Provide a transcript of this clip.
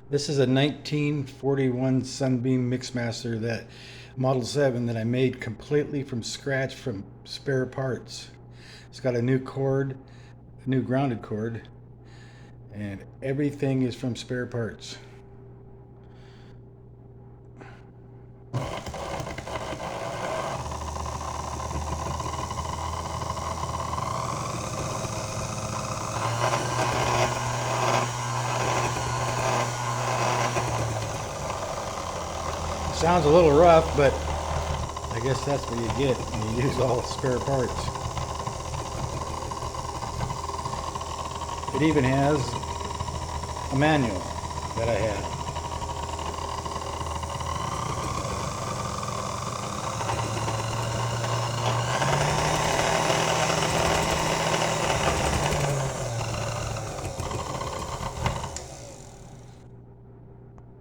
This is a 1941 Sunbeam mixmaster, that Model 7, that I made completely from scratch from spare parts. It's got a new cord, a new grounded cord, and everything is from spare parts. Sounds a little rough, but I guess that's what you get when you use all spare parts. It even has a manual that I had.